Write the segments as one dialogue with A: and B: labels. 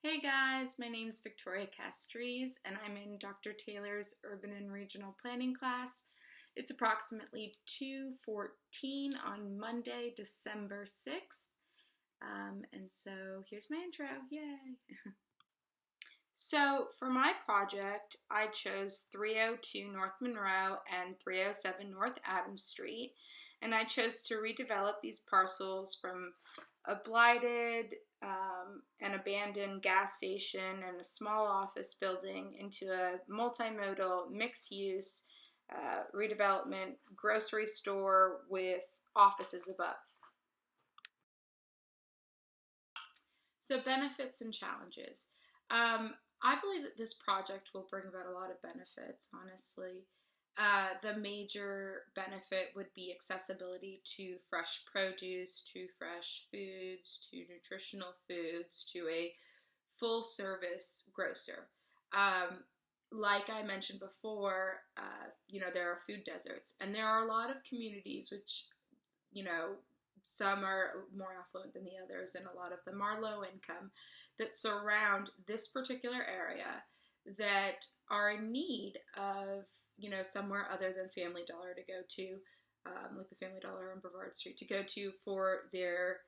A: Hey guys, my name is Victoria Castries and I'm in Dr. Taylor's Urban and Regional Planning class. It's approximately 2:14 on Monday, December 6th. And so here's my intro, yay! So for my project, I chose 302 North Monroe and 307 North Adams Street, and I chose to redevelop these parcels from a blighted and abandoned gas station and a small office building into a multimodal mixed-use redevelopment grocery store with offices above. So benefits and challenges. I believe that this project will bring about a lot of benefits, honestly. The major benefit would be accessibility to fresh produce, to fresh foods, to nutritional foods, to a full service grocer. Like I mentioned before, there are food deserts, and there are a lot of communities which, some are more affluent than the others, and a lot of them are low income, that surround this particular area that are in need of, somewhere other than Family Dollar to go to, like the Family Dollar on Brevard Street, to go to for their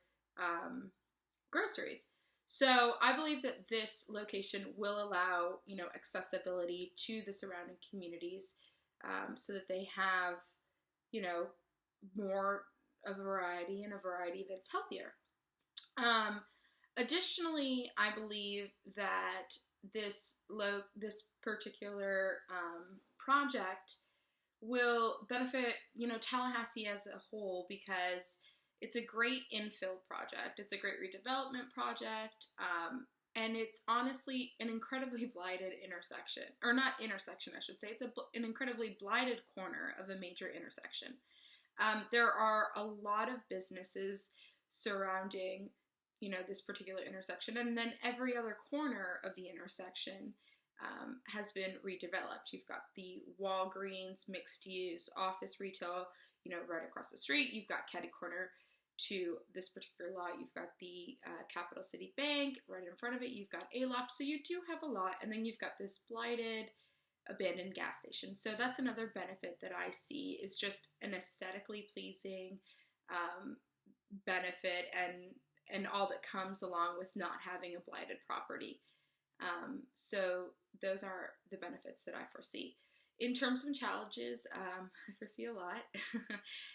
A: groceries. So I believe that this location will allow, accessibility to the surrounding communities, so that they have, more of a variety and a variety that's healthier. Additionally, I believe that this particular project will benefit, Tallahassee as a whole, because it's a great infill project. It's a great redevelopment project. And it's honestly an incredibly blighted intersection, or not intersection, I should say. It's an incredibly blighted corner of a major intersection. There are a lot of businesses surrounding, this particular intersection, and then every other corner of the intersection has been redeveloped. You've got the Walgreens mixed use office retail, right across the street. You've got catty corner to this particular lot. You've got the Capital City Bank right in front of it. You've got Aloft, so you do have a lot, and then you've got this blighted, abandoned gas station. So that's another benefit that I see, is just an aesthetically pleasing benefit and all that comes along with not having a blighted property. So those are the benefits that I foresee. In terms of challenges, I foresee a lot.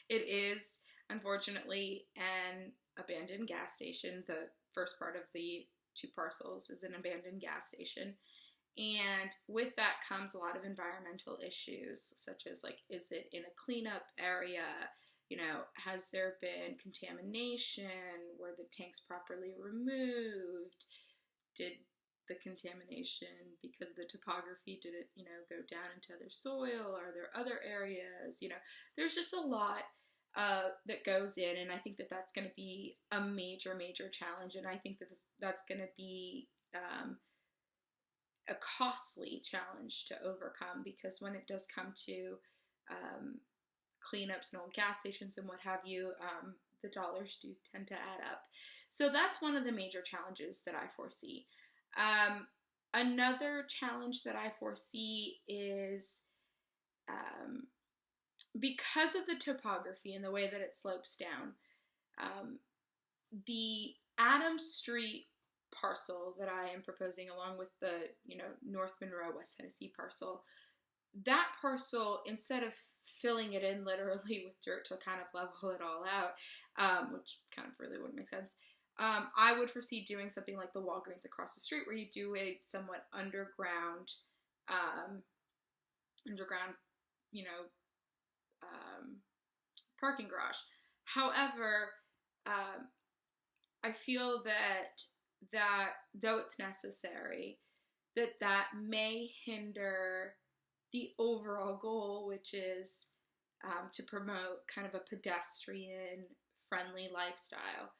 A: It is, unfortunately, an abandoned gas station. The first part of the two parcels is an abandoned gas station. And with that comes a lot of environmental issues, such as, like, is it in a cleanup area? Has there been contamination? Were the tanks properly removed? Did the contamination, because of the topography, did it, go down into other soil? Are there other areas? There's just a lot that goes in, and I think that that's going to be a major, major challenge, and I think that that's going to be a costly challenge to overcome, because when it does come to cleanups and old gas stations and what have you, the dollars do tend to add up. So that's one of the major challenges that I foresee. Another challenge that I foresee is because of the topography and the way that it slopes down, the Adams Street parcel that I am proposing, along with the, North Monroe, West Tennessee parcel, that parcel, instead of filling it in literally with dirt to kind of level it all out, which kind of really wouldn't make sense, I would foresee doing something like the Walgreens across the street, where you do a somewhat underground, parking garage. However, I feel that though it's necessary, that may hinder the overall goal, which is to promote kind of a pedestrian-friendly lifestyle.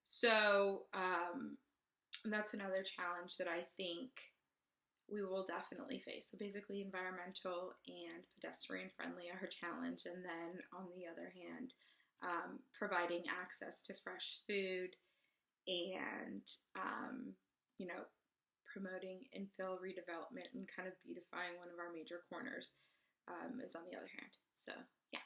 A: So that's another challenge that I think we will definitely face. So basically, environmental and pedestrian-friendly are a challenge, and then on the other hand, providing access to fresh food and promoting infill redevelopment and kind of beautifying one of our major corners is on the other hand. So, yeah.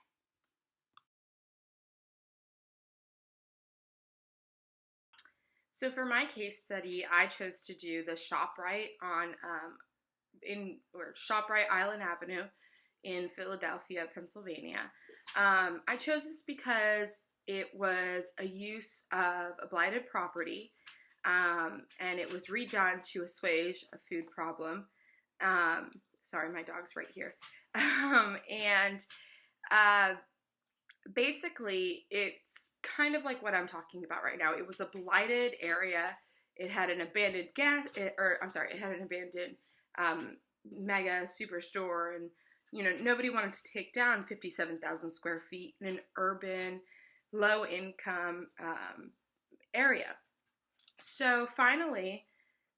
A: So for my case study, I chose to do the ShopRite on ShopRite Island Avenue in Philadelphia, Pennsylvania. I chose this because it was a use of a blighted property, and it was redone to assuage a food problem. Sorry, my dog's right here. And basically, it's kind of like what I'm talking about right now. It was a blighted area. It had an abandoned it had an abandoned mega superstore, and nobody wanted to take down 57,000 square feet in an urban, low-income area. So finally,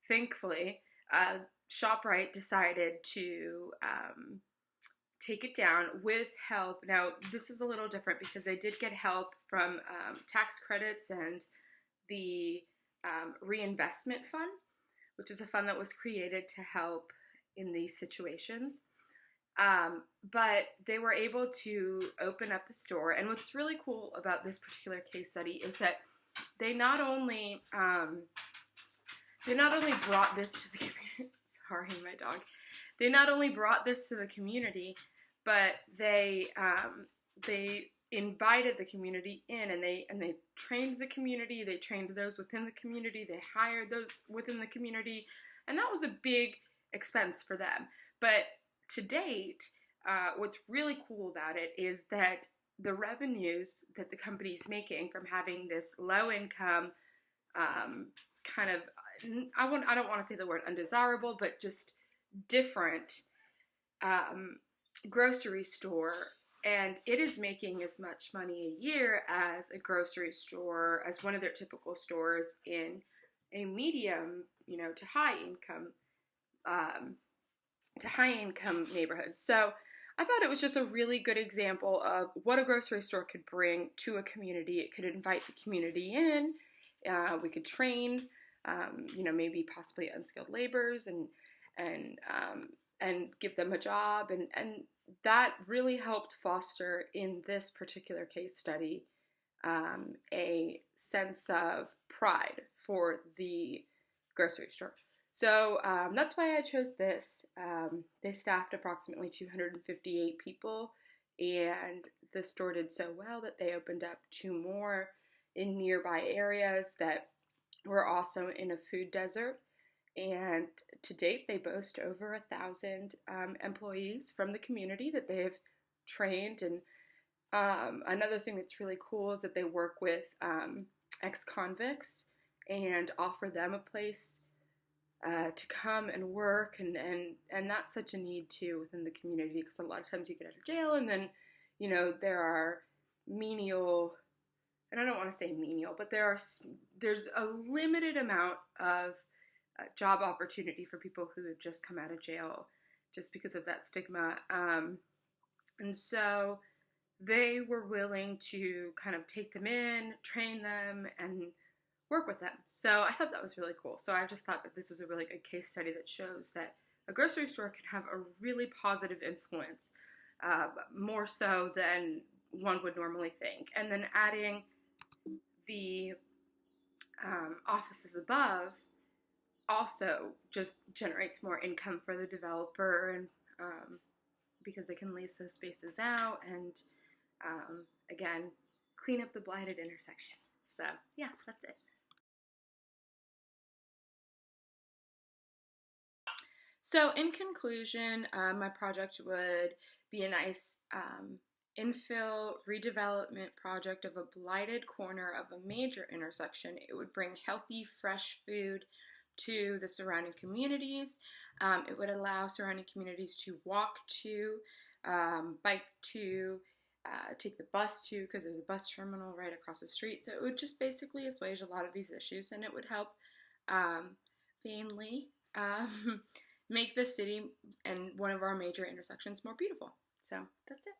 A: thankfully, ShopRite decided to take it down with help. Now, this is a little different because they did get help from tax credits and the reinvestment fund, which is a fund that was created to help in these situations. But they were able to open up the store. And what's really cool about this particular case study is that they not only brought this to the community. Sorry, my dog. They not only brought this to the community, but they invited the community in, and they trained the community. They trained those within the community. They hired those within the community, and that was a big expense for them. But to date, what's really cool about it is that the revenues that the company's making from having this low income, kind of, I don't want to say the word undesirable, but just different grocery store, and it is making as much money a year as a grocery store, as one of their typical stores in a medium, to high income neighborhood. So I thought it was just a really good example of what a grocery store could bring to a community. It could invite the community in. We could train, maybe possibly unskilled laborers and give them a job, and that really helped foster in this particular case study a sense of pride for the grocery store. So that's why I chose this. They staffed approximately 258 people, and the store did so well that they opened up 2 more in nearby areas that were also in a food desert. And to date, they boast over 1,000 employees from the community that they've trained. And another thing that's really cool is that they work with ex-convicts and offer them a place to come and work, and that's such a need too within the community, because a lot of times you get out of jail and then there are menial, and I don't want to say menial, but there's a limited amount of job opportunity for people who have just come out of jail just because of that stigma, and so they were willing to kind of take them in, train them, and work with them. So I thought that was really cool. So I just thought that this was a really good case study that shows that a grocery store can have a really positive influence, more so than one would normally think. And then adding the offices above also just generates more income for the developer, and because they can lease those spaces out and again, clean up the blighted intersection. So yeah, that's it. So in conclusion, my project would be a nice infill redevelopment project of a blighted corner of a major intersection. It would bring healthy, fresh food to the surrounding communities. It would allow surrounding communities to walk to, bike to, take the bus to, because there's a bus terminal right across the street. So it would just basically assuage a lot of these issues, and it would help mainly make the city and one of our major intersections more beautiful. So that's it.